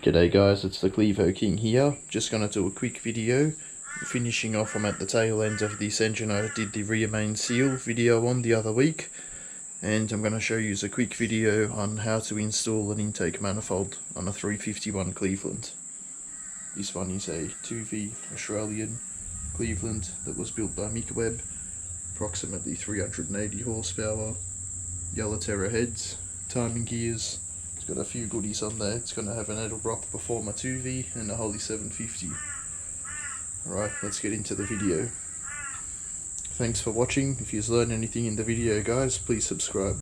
G'day guys, it's the Clevo King here. Just going to do a quick video finishing off. I'm at the tail end of this engine I did the rear main seal video on the other week, and I'm going to show you a quick video on how to install an intake manifold on a 351 Cleveland. This one is a 2V Australian Cleveland that was built by Webb, approximately 380 horsepower, yellow terra heads, timing gears. It's got a few goodies on there. It's going to have an Edelbrock Performer 2V and a Holley 750. Alright, let's get into the video. Thanks for watching. If you've learned anything in the video guys, please subscribe.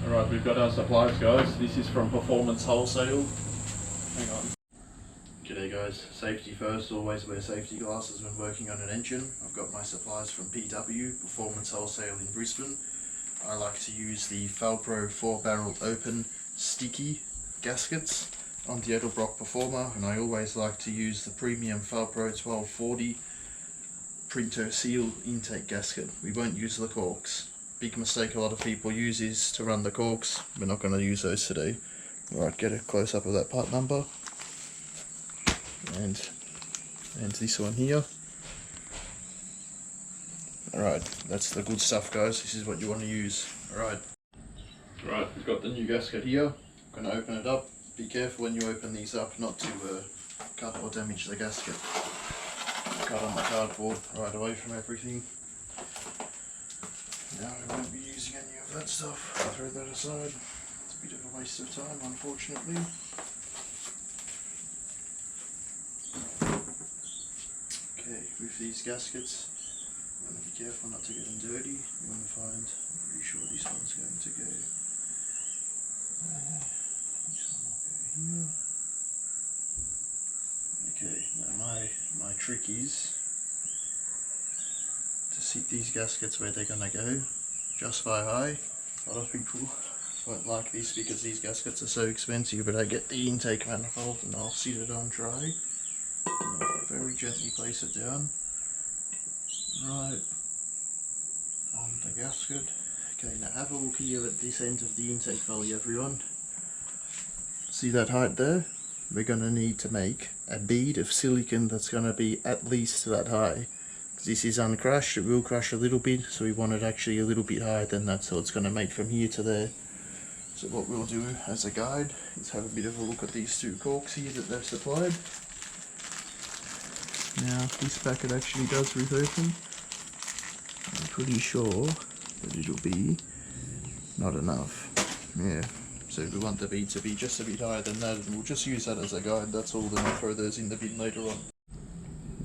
Alright, we've got our supplies guys. This is from Performance Wholesale. Hang on. G'day guys, safety first, always wear safety glasses when working on an engine. I've got my supplies from PW, Performance Wholesale in Brisbane. I like to use the Falpro 4-barrel open sticky gaskets on the Edelbrock Performer, and I always like to use the premium Falpro 1240 printer seal intake gasket. We won't use the corks. Big mistake a lot of people use is to run the corks. We're not going to use those today. Alright, get a close up of that part number. And this one here. Alright, that's the good stuff guys, this is what you want to use. Alright, we've got the new gasket here. I'm going to open it up. Be careful when you open these up not to cut or damage the gasket. Cut on the cardboard right away from everything. Now I won't be using any of that stuff, I'll throw that aside. It's a bit of a waste of time unfortunately. Okay, with these gaskets, you want to be careful not to get them dirty. You want to find, I'm pretty sure this one's going to go there. This one will go here. Okay, now my trick is to sit these gaskets where they're going to go, just by eye. A lot of people won't like this because these gaskets are so expensive, but I get the intake manifold and I'll sit it on dry. And I'll very gently place it down, right on the gasket. Okay, now have a look here at this end of the intake valley everyone. See that height there? We're going to need to make a bead of silicone that's going to be at least that high. Because this is uncrushed, it will crush a little bit, so we want it actually a little bit higher than that, so it's going to make from here to there. So what we'll do as a guide is have a bit of a look at these two corks here that they've supplied. Now this packet actually does rip open. I'm pretty sure that it'll be not enough. Yeah, so we want the bead to be just a bit higher than that, and we'll just use that as a guide, that's all. Then I'll throw those in the bin later on.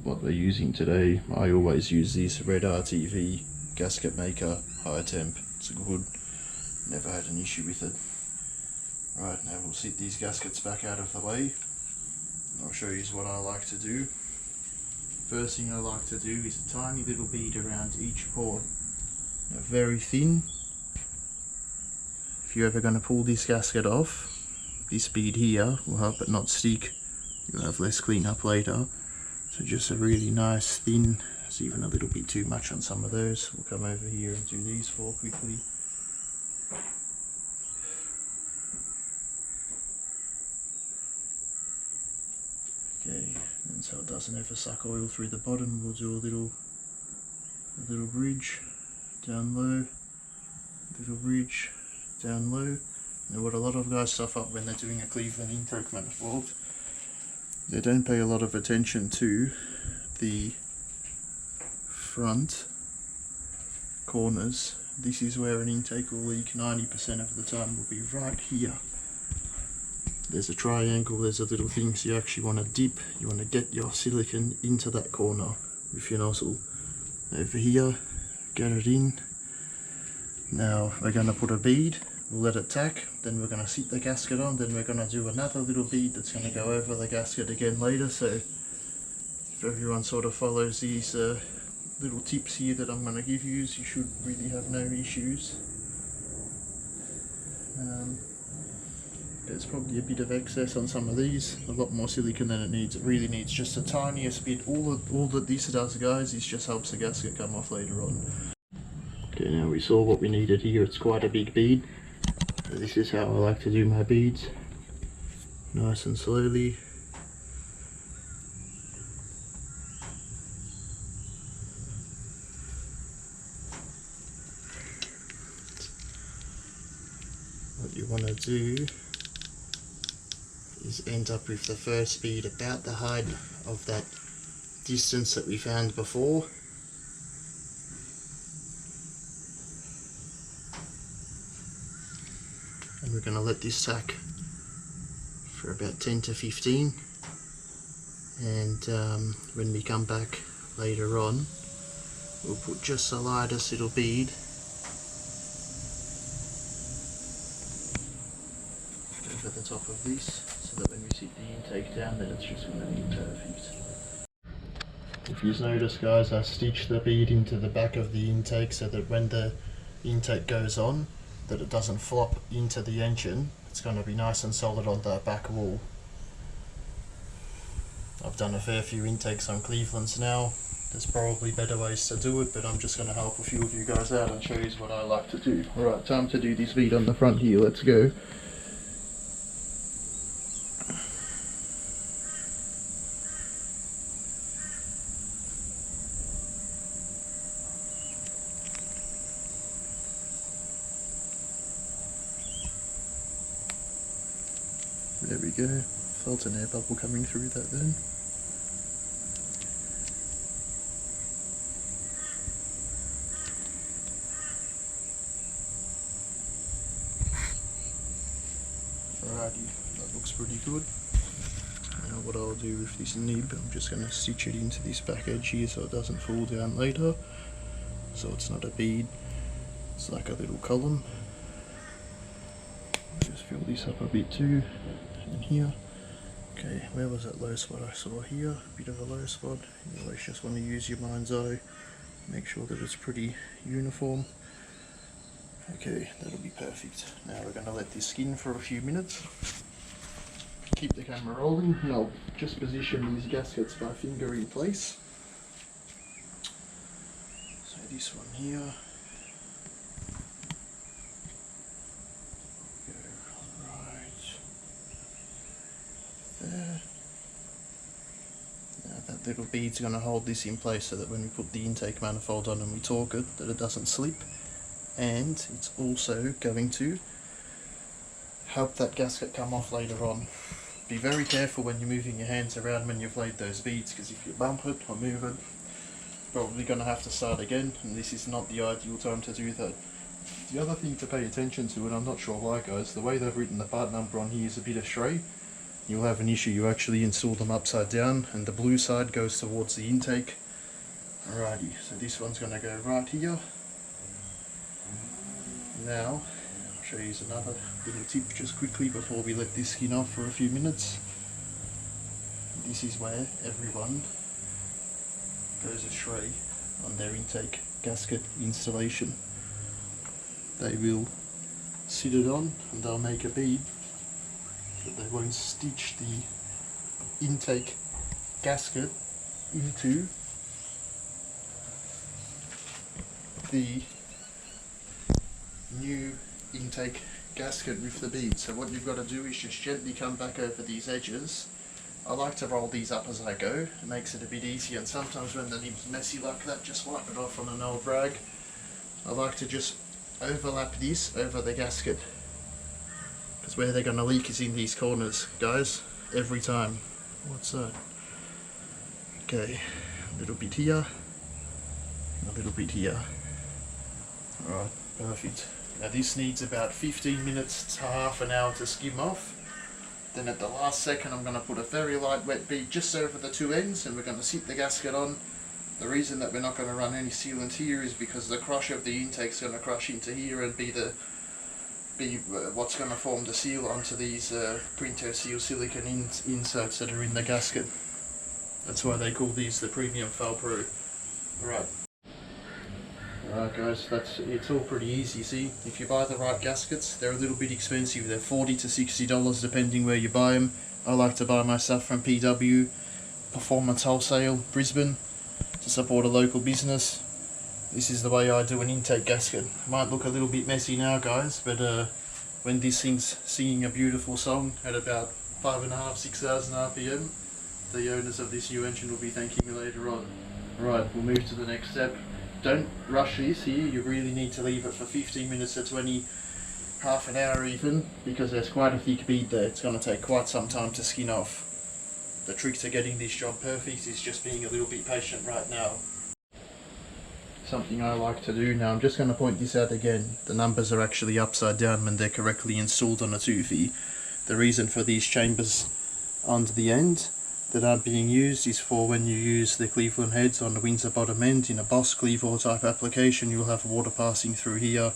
What we're using today, I always use this Red RTV gasket maker high temp. It's good, never had an issue with it. Right, now we'll sit these gaskets back out of the way. I'll show you what I like to do. First thing I like to do is a tiny little bead around each port. Now, very thin. If you're ever going to pull this gasket off, this bead here will help it not stick. You'll have less cleanup later. So just a really nice thin, it's even a little bit too much on some of those. We'll come over here and do these four quickly. Okay, and so it doesn't ever suck oil through the bottom, we'll do a little bridge down low, little bridge down low. Now what a lot of guys stuff up when they're doing a Cleveland intake manifold, they don't pay a lot of attention to the front corners. This is where an intake will leak 90% of the time, will be right here. There's a triangle, there's a little thing, so you actually want to dip, you want to get your silicone into that corner with your nozzle. Over here, get it in. Now we're going to put a bead, we'll let it tack, then we're going to sit the gasket on, then we're going to do another little bead that's going to go over the gasket again later. So if everyone sort of follows these little tips here that I'm going to give you should really have no issues. There's probably a bit of excess on some of these, a lot more silicone than it needs. It really needs just the tiniest bit. All that this does guys is just helps the gasket come off later on. Okay, now we saw what we needed here. It's quite a big bead. This is how I like to do my beads. nice and slowly. What you want to do is end up with the first bead about the height of that distance that we found before. And we're going to let this tack for about 10 to 15, and when we come back later on, we'll put just the lightest little bead over the top of this, so that when we sit the intake down, then it's just going to be perfect. If you notice, guys, I stitched the bead into the back of the intake so that when the intake goes on, that it doesn't flop into the engine. It's going to be nice and solid on the back wall. I've done a fair few intakes on Clevelands now. There's probably better ways to do it, but I'm just going to help a few of you guys out and show you what I like to do. Alright, time to do this bead on the front here. Let's go. There we go. Felt an air bubble coming through that then. Alrighty, that looks pretty good. Now what I'll do with this nib, I'm just going to stitch it into this back edge here so it doesn't fall down later. So it's not a bead, it's like a little column. Just fill this up a bit too, and here. Okay, where was that low spot I saw here? A bit of a low spot. You always just want to use your mind's eye. Make sure that it's pretty uniform. Okay, that'll be perfect. Now we're going to let this skin for a few minutes. Keep the camera rolling, and I'll just position these gaskets by finger in place. So this one here. There. Now that little bead's going to hold this in place so that when we put the intake manifold on and we torque it, that it doesn't slip, and it's also going to help that gasket come off later on. Be very careful when you're moving your hands around when you've laid those beads, because if you bump it or move it, you're probably going to have to start again, and this is not the ideal time to do that. The other thing to pay attention to, and I'm not sure why guys, the way they've written the part number on here is a bit astray. You'll have an issue, you actually install them upside down and the blue side goes towards the intake. Alrighty, so this one's going to go right here. Now, I'll show you another little tip just quickly before we let this skin off for a few minutes. This is where everyone goes astray on their intake gasket installation. They will sit it on and they'll make a bead, but they won't stitch the intake gasket into the new intake gasket with the bead. So what you've got to do is just gently come back over these edges. I like to roll these up as I go, it makes it a bit easier, and sometimes when the nib's messy like that, just wipe it off on an old rag. I like to just overlap this over the gasket, because where they're going to leak is in these corners, guys, every time. What's that? Okay, a little bit here, a little bit here. Alright, perfect. Now this needs about 15 minutes to half an hour to skim off. Then at the last second I'm going to put a very light wet bead just over the two ends, and we're going to sit the gasket on. The reason that we're not going to run any sealant here is because the crush of the intake is going to crush into here and be what's going to form the seal onto these printer seal silicone inserts that are in the gasket. That's why they call these the Premium Foul Pro. Alright. Alright guys, it's all pretty easy. See, if you buy the right gaskets, they're a little bit expensive. They're $40 to $60 depending where you buy them. I like to buy my stuff from PW, Performance Wholesale, Brisbane, to support a local business. This is the way I do an intake gasket. Might look a little bit messy now guys, but when this thing's singing a beautiful song at about 5.5, 6,000 RPM. The owners of this new engine will be thanking me later on. Right, we'll move to the next step. Don't rush this here, you really need to leave it for 15 minutes to 20, half an hour even, because there's quite a thick bead there. It's going to take quite some time to skin off. The trick to getting this job perfect is just being a little bit patient right now. Something I like to do now, I'm just going to point this out again. The numbers are actually upside down when they're correctly installed on a Tufi. The reason for these chambers on the end that aren't being used is for when you use the Cleveland heads on the Windsor bottom end in a Boss Clevo type application. You'll have water passing through here,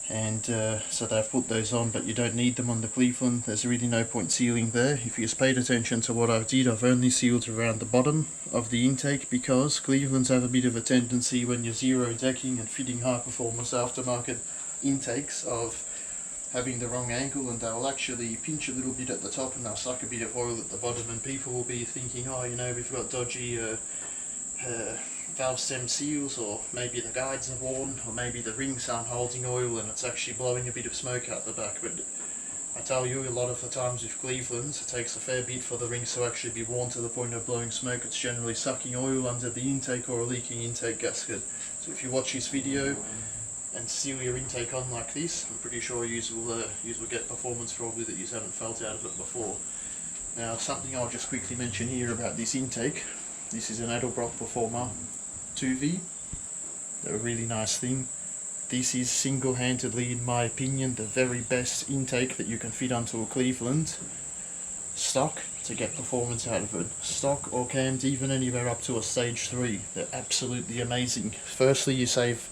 and so they've put those on, but you don't need them on the Cleveland. There's really no point sealing there. If you just paid attention to what I did, I've only sealed around the bottom of the intake, because Clevelands have a bit of a tendency when you're zero decking and fitting high performance aftermarket intakes of having the wrong angle, and they'll actually pinch a little bit at the top and they'll suck a bit of oil at the bottom, and people will be thinking, oh, you know, we've got dodgy valve stem seals, or maybe the guides are worn, or maybe the rings aren't holding oil and it's actually blowing a bit of smoke out the back. But I tell you, a lot of the times with Clevelands, it takes a fair bit for the rings to actually be worn to the point of blowing smoke. It's generally sucking oil under the intake or a leaking intake gasket. So if you watch this video and seal your intake on like this, I'm pretty sure you will get performance probably that you haven't felt out of it before. Now, something I'll just quickly mention here about this intake. This is an Edelbrock Performer 2V. They're a really nice thing. This is single-handedly, in my opinion, the very best intake that you can fit onto a Cleveland stock to get performance out of it. Stock or cammed, even anywhere up to a stage 3. They're absolutely amazing. Firstly, you save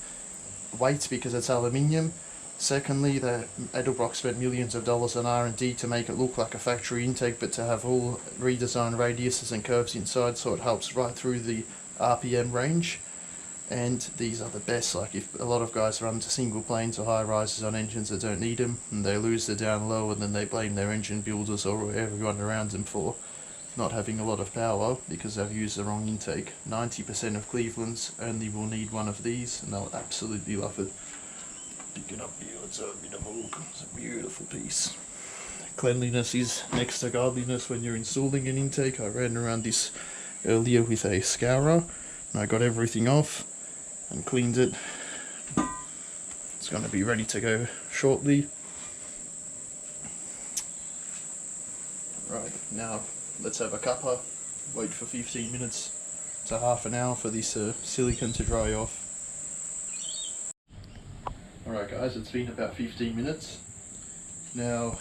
weight because it's aluminium. Secondly, the Edelbrock spent millions of dollars on R&D to make it look like a factory intake, but to have all redesigned radiuses and curves inside, so it helps right through the RPM range. And these are the best. Like, if a lot of guys run to single planes or high rises on engines that don't need them, and they lose the down low, and then they blame their engine builders or everyone around them for not having a lot of power because they've used the wrong intake. 90% of Clevelands only will need one of these, and they'll absolutely love it. Pick it up here, let's have a bit of a look. It's a beautiful piece. Cleanliness is next to godliness when you're installing an intake. I ran around this earlier with a scourer, and I got everything off and cleaned it. It's going to be ready to go shortly. Right, now let's have a cuppa, wait for 15 minutes to half an hour for this silicone to dry off. Alright guys, it's been about 15 minutes. Now,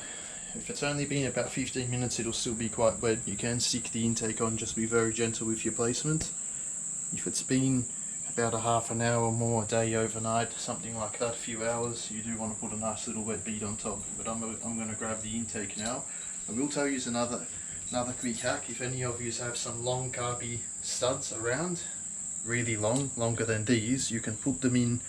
if it's only been about 15 minutes, it'll still be quite wet. You can stick the intake on, just be very gentle with your placement. If it's been about a half an hour or more, a day, overnight, something like that, a few hours, you do want to put a nice little wet bead on top. But I'm going to grab the intake now. I will tell you another quick hack. If any of you have some long carby studs around, really long, longer than these, you can put them in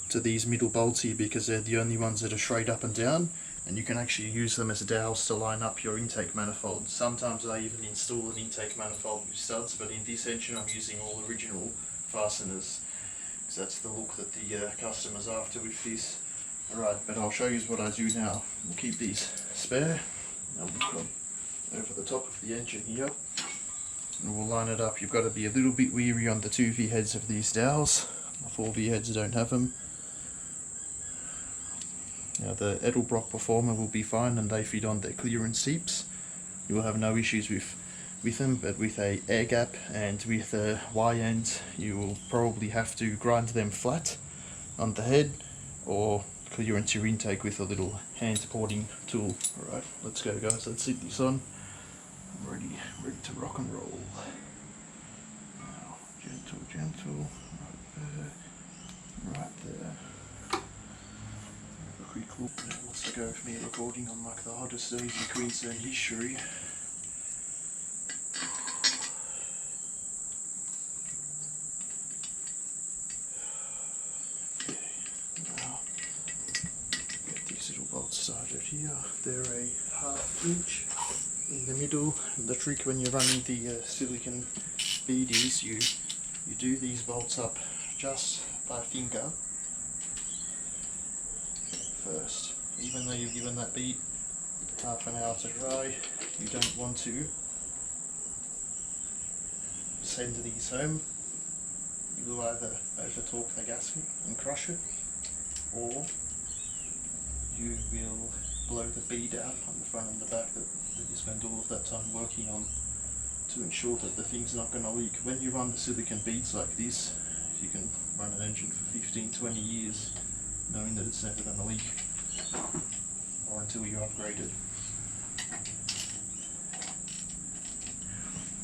to these middle bolts here, because they're the only ones that are straight up and down, and you can actually use them as dowels to line up your intake manifold. Sometimes I even install an intake manifold with studs, but in this engine I'm using all original fasteners, because that's the look that the customer's after with this. Alright, but I'll show you what I do now. We'll keep these spare. Now we'll come over the top of the engine here, and we'll line it up. You've got to be a little bit weary on the 2V heads of these dowels. The 4V heads don't have them. Now the Edelbrock Performer will be fine, and they fit on their clearance seeps. You will have no issues with them, but with a air gap and with a Y-end, you will probably have to grind them flat on the head, or clearance your intake with a little hand porting tool. Alright, let's go guys, let's sit this on. I'm ready to rock and roll. Now, gentle, right there. Have a quick look. That wants to go with me recording on like the hottest days in Queensland history. Started here. They're a 1/2 inch in the middle, and the trick when you're running the silicone bead is you do these bolts up just by finger first. Even though you've given that bead half an hour to dry. You don't want to send these home. You will either over torque the gasket and crush it, or you will blow the bead out on the front and the back that you spend all of that time working on to ensure that the thing's not going to leak. When you run the silicone beads like this, you can run an engine for 15-20 years knowing that it's never going to leak, or until you upgrade it.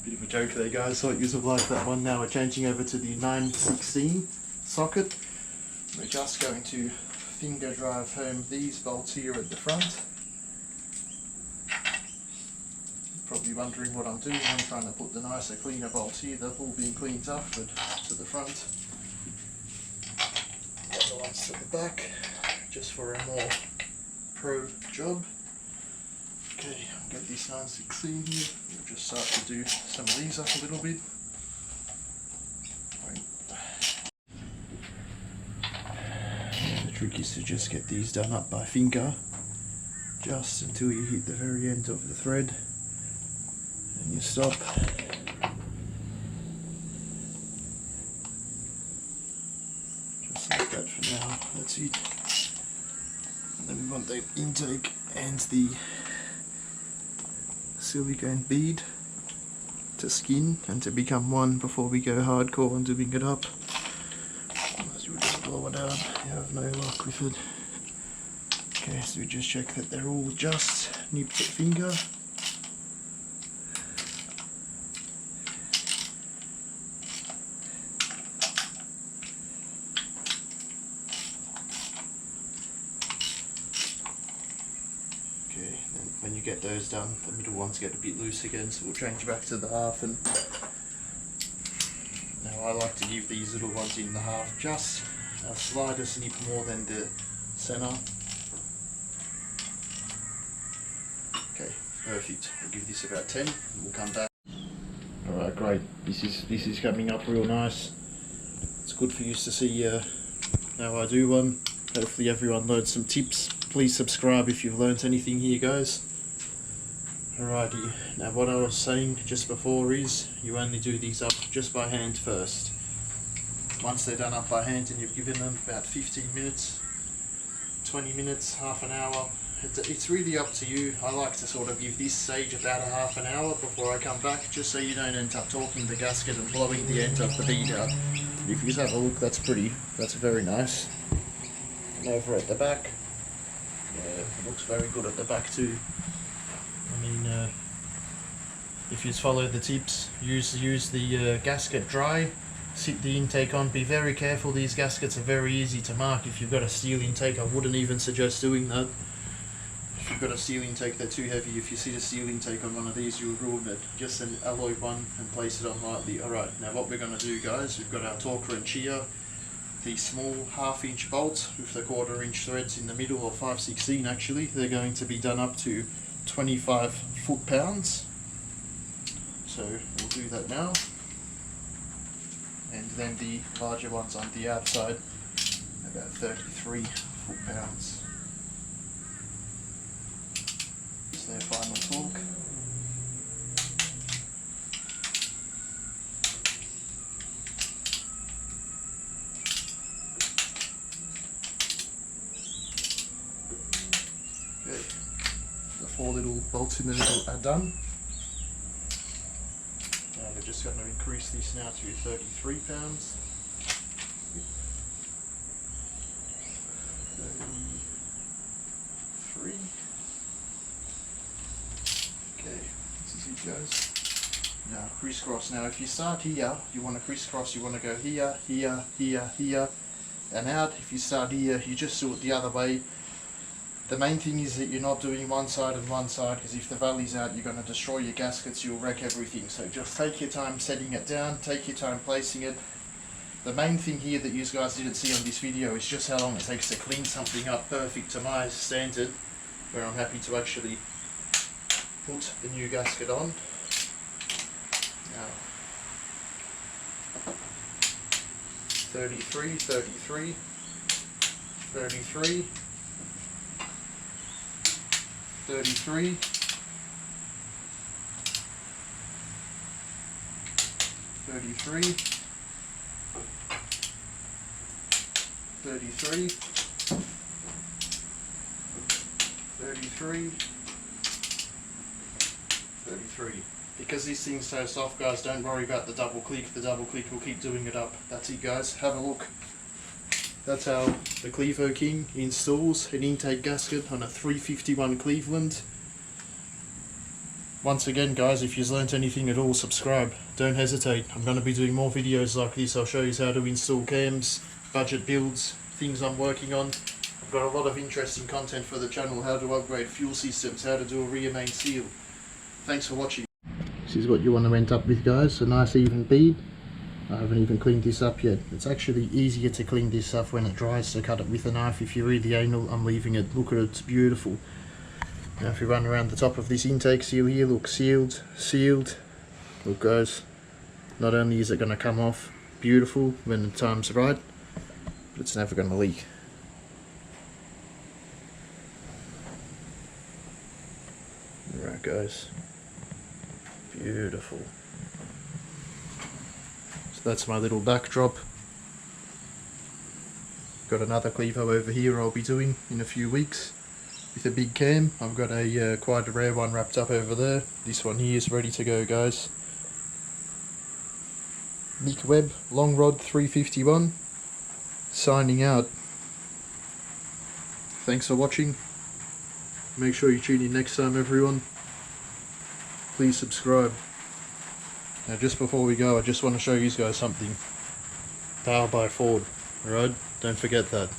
Bit of a joke there, guys. Thought you would like that one. Now we're changing over to the 916 socket. We're just going to finger drive home these bolts here at the front. You're probably wondering what I'm doing. I'm trying to put the nicer, cleaner bolts here. They've all been cleaned up, but to the front. The other ones to the back, just for a more pro job. Okay, I'll get this 916 here. We'll just start to do some of these up a little bit. The trick is to just get these done up by finger, just until you hit the very end of the thread, and you stop. Just like that for now, that's it. And then we want the intake and the silicone bead to skin and to become one before we go hardcore on doing it up. Otherwise you'll just blow it out, you have no luck with it. Okay, so we just check that they're all just nipped at finger. Okay, then when you get those done, the middle ones get a bit loose again, so we'll change back to the half. And now I like to give these little ones in the half just a slightest nip more than the center. Okay, perfect. We'll give this about 10 and we'll come back. Alright, great. This is coming up real nice. It's good for you to see how I do one. Hopefully everyone learned some tips. Please subscribe if you've learnt anything here, guys. Alrighty, now what I was saying just before is you only do these up just by hand first. Once they're done up by hand and you've given them about 15 minutes, 20 minutes, half an hour, it's really up to you. I like to sort of give this stage about a half an hour before I come back, just so you don't end up torquing the gasket and blowing the end of the bead out. If you have a look, that's very nice. And over at the back, yeah, it looks very good at the back too. I mean, if you follow the tips, use the gasket dry, sit the intake on. Be very careful, these gaskets are very easy to mark. If you've got a steel intake, I wouldn't even suggest doing that. If you've got a steel intake, they're too heavy. If you see a steel intake on one of these, you'll ruin it. Just an alloy one and place it on lightly. Alright, now what we're going to do, guys, we've got our torque wrench here. The small 1/2 inch bolts with the 1/4 inch threads in the middle, or 5/16 actually. They're going to be done up to 25 foot-pounds. So we'll do that now. And then the larger ones on the outside, about 33 foot-pounds. It's their final torque. Okay, the 4 little bolts in the middle are done. Now we're just going to increase this now to 33 pounds. 33. Okay, this is it, guys. Now crisscross. Now if you start here, you want to crisscross, you want to go here, here, here, here, and out. If you start here, you just do it the other way. The main thing is that you're not doing one side and one side, because if the valley's out, you're going to destroy your gaskets, you'll wreck everything. So just take your time setting it down, take your time placing it. The main thing here that you guys didn't see on this video is just how long it takes to clean something up perfect to my standard, where I'm happy to actually put the new gasket on. Now, 33, 33, 33, 33, 33, 33, 33, 33. Because this thing's so soft, guys, don't worry about the double click. The double click will keep doing it up. That's it, guys. Have a look. That's how the Clevo King installs an intake gasket on a 351 Cleveland. Once again, guys, if you've learnt anything at all, subscribe. Don't hesitate. I'm going to be doing more videos like this. I'll show you how to install cams, budget builds, things I'm working on. I've got a lot of interesting content for the channel, how to upgrade fuel systems, how to do a rear main seal. Thanks for watching. This is what you want to end up with, guys, a nice even bead. I haven't even cleaned this up yet. It's actually easier to clean this up when it dries, so cut it with a knife. If you read the anal, I'm leaving it. Look at it, it's beautiful. Now if you run around the top of this intake seal here, look, sealed, sealed. Look, guys, not only is it going to come off beautiful when the time's right, but it's never going to leak. Alright, guys, beautiful. So that's my little backdrop. Got another Clevo over here I'll be doing in a few weeks with a big cam. I've got a quite a rare one wrapped up over there. This one here is ready to go, guys. Nick Webb, Long Rod 351, signing out. Thanks for watching. Make sure you tune in next time, everyone. Please subscribe. Now just before we go, I just want to show you guys something. Powered by Ford, alright? Don't forget that.